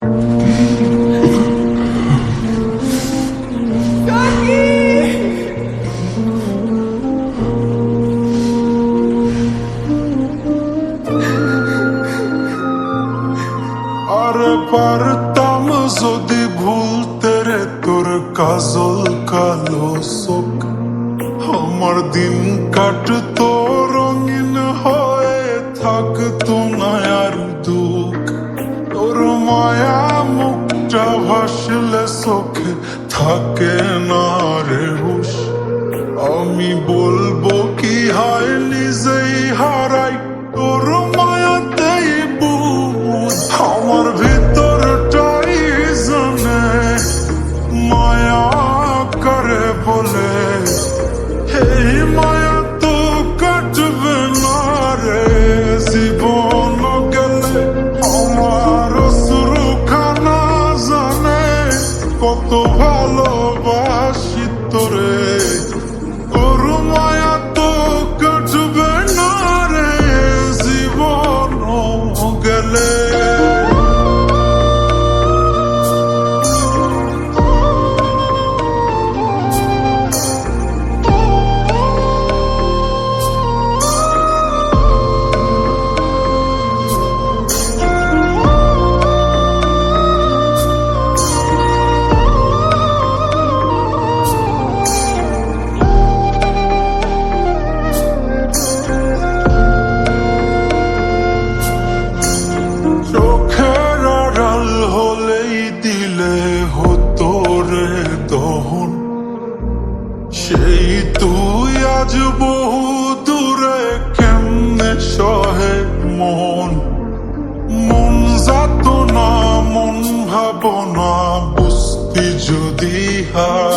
আরে পারতাম যদি ভুলতে রে তোর কাজল কালো চোখ, আমার দিন কাটতো রঙিন হয়ে থাকতো না আর দুঃখ। তোর মায়া মুখটা ভাসলে চোখে থাকে না রে হুশ। আমি বলবো কি হায় নিজেই হারাই তোর মায়াতেই বুঝ। আমার ভিতরটাই জানে মায়া করে বলে, এই মায়া তো কাটবে না রে জীবন গেলে। আমার অশ্রুখানা জানে কত ভালোবাসি তোরে, তোর মায়া তো কাটবে না রে জীবন গেলে। চোখের আড়াল হলেই দিলে হতো রে দহন, সেই তুই আজ বহু দূরে কেমনে সহে মন। মন যাত না মন ভাবনা বুঝতি যদি হার,